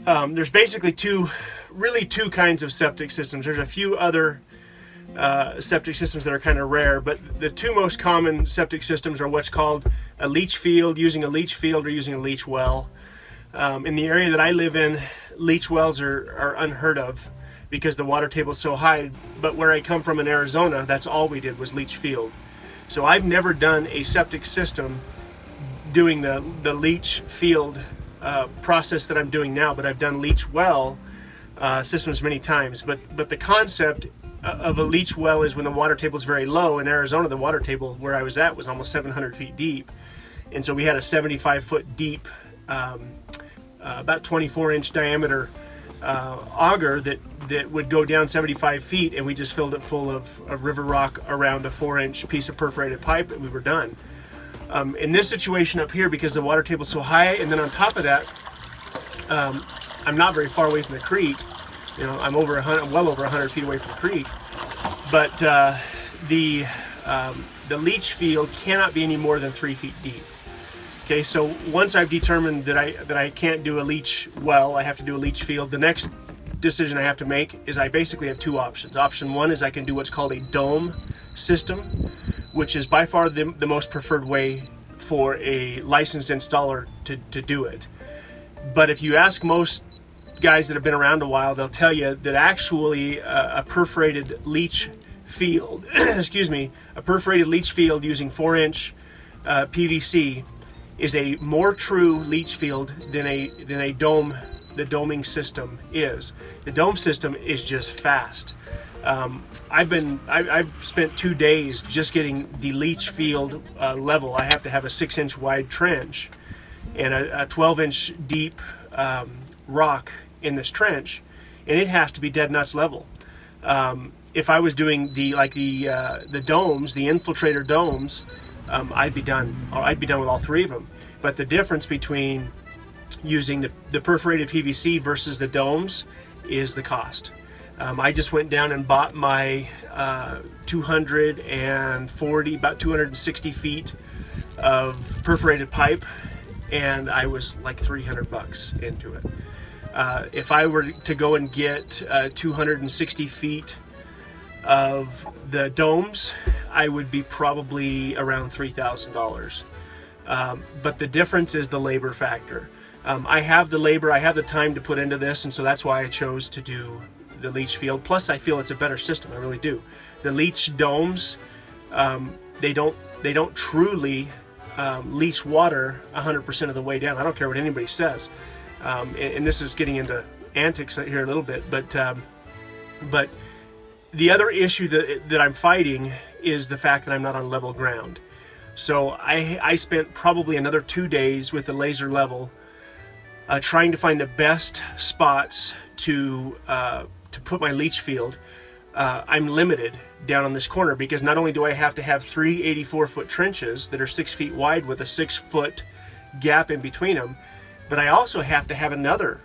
There's basically really two kinds of septic systems. There's a few other septic systems that are kind of rare, but the two most common septic systems are what's called a leach field, using a leach field or using a leach well. In the area that I live in, leach wells are unheard of because the water table is so high, but where I come from in Arizona, that's all we did was leach field. So I've never done a septic system doing the leach field process that I'm doing now, but I've done leach well systems many times. But the concept of a leach well is when the water table is very low. In Arizona, the water table where I was at was almost 700 feet deep, and so we had a 75-foot deep, about 24-inch diameter auger that would go down 75 feet, and we just filled it full of river rock around a 4-inch piece of perforated pipe, and we were done. In this situation up here, because the water table is so high, and then on top of that, I'm not very far away from the creek. You know, I'm well over 100 feet away from the creek. But the leach field cannot be any more than 3 feet deep. Okay, so once I've determined that I can't do a leach well, I have to do a leach field. The next decision I have to make is I basically have two options. Option one is I can do what's called a dome system, which is by far the most preferred way for a licensed installer to do it. But if you ask most guys that have been around a while, they'll tell you that actually a perforated leach field, excuse me, a perforated leach field using 4-inch PVC is a more true leach field than a dome. The doming system is. The dome system is just fast. I've spent 2 days just getting the leach field level. I have to have a 6-inch wide trench and a 12-inch deep rock in this trench, and it has to be dead nuts level. If I was doing the domes, the infiltrator domes, I'd be done. I'd be done with all three of them. But the difference between using the perforated PVC versus the domes is the cost. I just went down and bought my 260 feet of perforated pipe, and I was like $300 into it. If I were to go and get 260 feet of the domes, I would be probably around $3,000. But the difference is the labor factor. I have the labor, I have the time to put into this, and so that's why I chose to do the leach field. Plus, I feel it's a better system. I really do. The leach domes, they don't truly leach water 100% of the way down. I don't care what anybody says. And this is getting into antics here a little bit, but the other issue that I'm fighting is the fact that I'm not on level ground. So I spent probably another 2 days with the laser level trying to find the best spots to put my leach field. I'm limited down on this corner because not only do I have to have 3 84-foot trenches that are 6 feet wide with a 6-foot gap in between them, but I also have to have another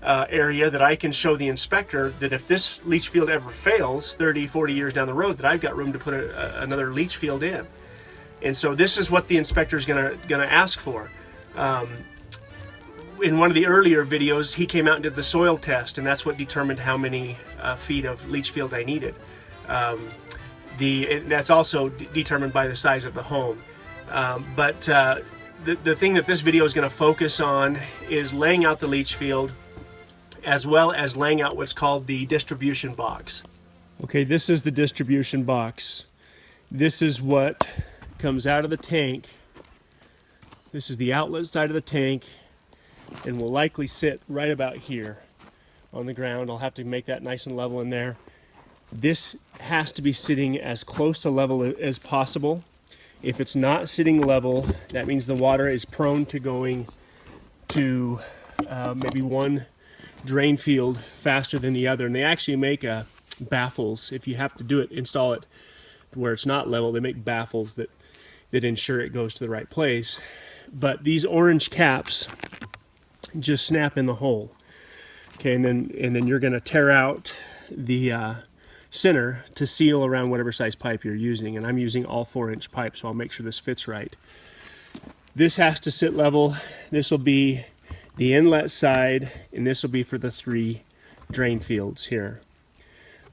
area that I can show the inspector that if this leach field ever fails 30, 40 years down the road, that I've got room to put another leach field in. And so this is what the inspector is gonna ask for. In one of the earlier videos, he came out and did the soil test, and that's what determined how many feet of leach field I needed. That's also determined by the size of the home. But the thing that this video is going to focus on is laying out the leach field, as well as laying out what's called the distribution box. Okay, this is the distribution box. This is what comes out of the tank. This is the outlet side of the tank, and will likely sit right about here on the ground. I'll have to make that nice and level in there. This has to be sitting as close to level as possible. If it's not sitting level, that means the water is prone to going to maybe one drain field faster than the other. And they actually make baffles. If you have to do it, install it where it's not level, they make baffles that ensure it goes to the right place. But these orange caps just snap in the hole. Okay, and then you're going to tear out the center to seal around whatever size pipe you're using, and I'm using all 4-inch pipe, so I'll make sure this fits right. This has to sit level. This will be the inlet side, and this will be for the 3 drain fields here.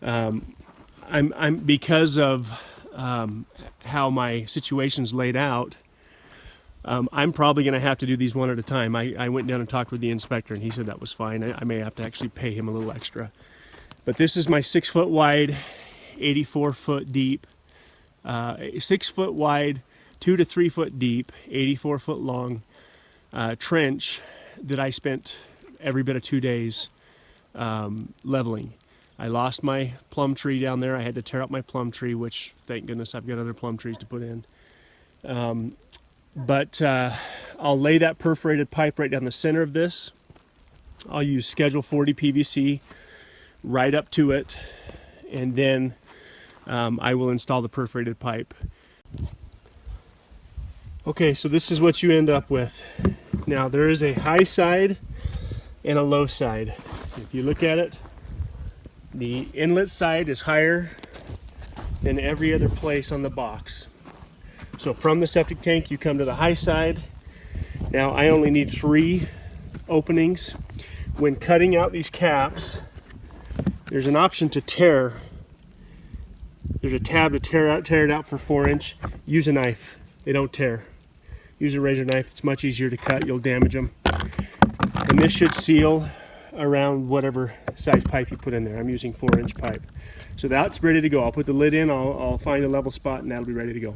I'm because of how my situation's laid out, I'm probably going to have to do these one at a time. I went down and talked with the inspector, and he said that was fine. I may have to actually pay him a little extra. But this is my 6 foot wide, 84 foot deep, 6 foot wide, 2 to 3 foot deep, 84 foot long trench that I spent every bit of 2 days leveling. I lost my plum tree down there. I had to tear up my plum tree, which thank goodness I've got other plum trees to put in. But I'll lay that perforated pipe right down the center of this. I'll use Schedule 40 PVC right up to it, and then I will install the perforated pipe. Okay, so this is what you end up with. Now there is a high side and a low side. If you look at it, the inlet side is higher than every other place on the box. So from the septic tank you come to the high side. Now I only need 3 openings. When cutting out these caps, there's an option to tear. There's a tab to tear it out for 4-inch. Use a knife. They don't tear. Use a razor knife. It's much easier to cut. You'll damage them. And this should seal around whatever size pipe you put in there. I'm using 4-inch pipe. So that's ready to go. I'll put the lid in, I'll find a level spot, and that'll be ready to go.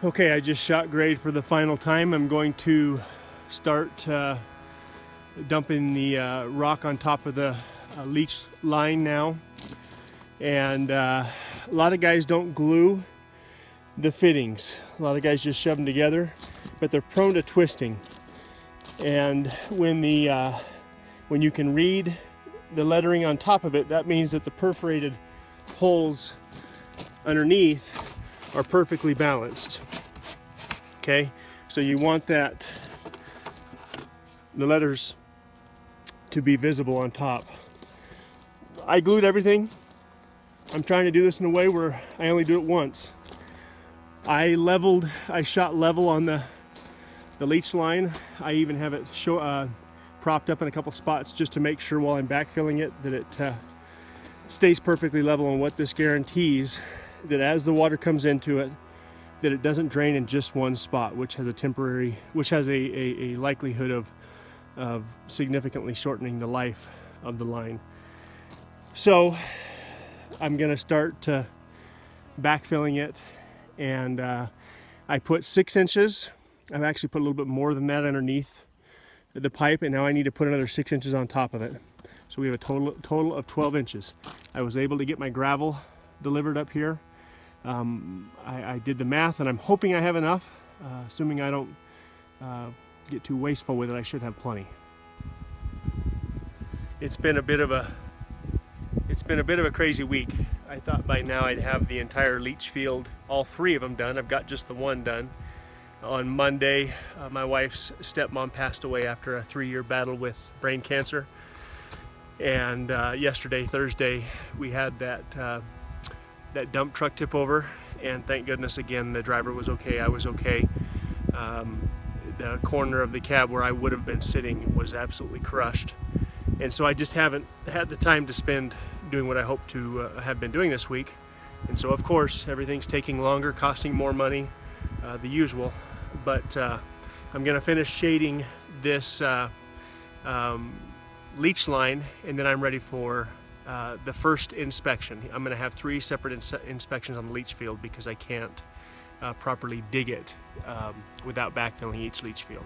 Okay, I just shot grade for the final time. I'm going to start dumping the rock on top of the leach line now. And a lot of guys don't glue the fittings. A lot of guys just shove them together, but they're prone to twisting. And when you can read the lettering on top of it, that means that the perforated holes underneath are perfectly balanced. Okay, so you want the letters to be visible on top. I glued everything. I'm trying to do this in a way where I only do it once. I shot level on the leach line. I even have it propped up in a couple spots just to make sure while I'm backfilling it that it stays perfectly level. And what this guarantees that as the water comes into it, that it doesn't drain in just one spot, which has a likelihood of significantly shortening the life of the line. So I'm going to start backfilling it, and I put 6 inches. I've actually put a little bit more than that underneath the pipe, and now I need to put another 6 inches on top of it. So we have a total of 12 inches. I was able to get my gravel delivered up here. I did the math, and I'm hoping I have enough. Assuming I don't get too wasteful with it, I should have plenty. It's been a bit of a crazy week. I thought by now I'd have the entire leach field, all 3 of them done. I've got just the one done. On Monday, my wife's stepmom passed away after a 3-year battle with brain cancer. And yesterday, Thursday, we had that dump truck tip over, and thank goodness again the driver was okay, I was okay. The corner of the cab where I would have been sitting was absolutely crushed, and so I just haven't had the time to spend doing what I hope to have been doing this week. And so of course everything's taking longer, costing more money, the usual. But I'm gonna finish shading this leach line, and then I'm ready for the first inspection. I'm going to have 3 separate inspections on the leach field because I can't properly dig it without backfilling each leach field.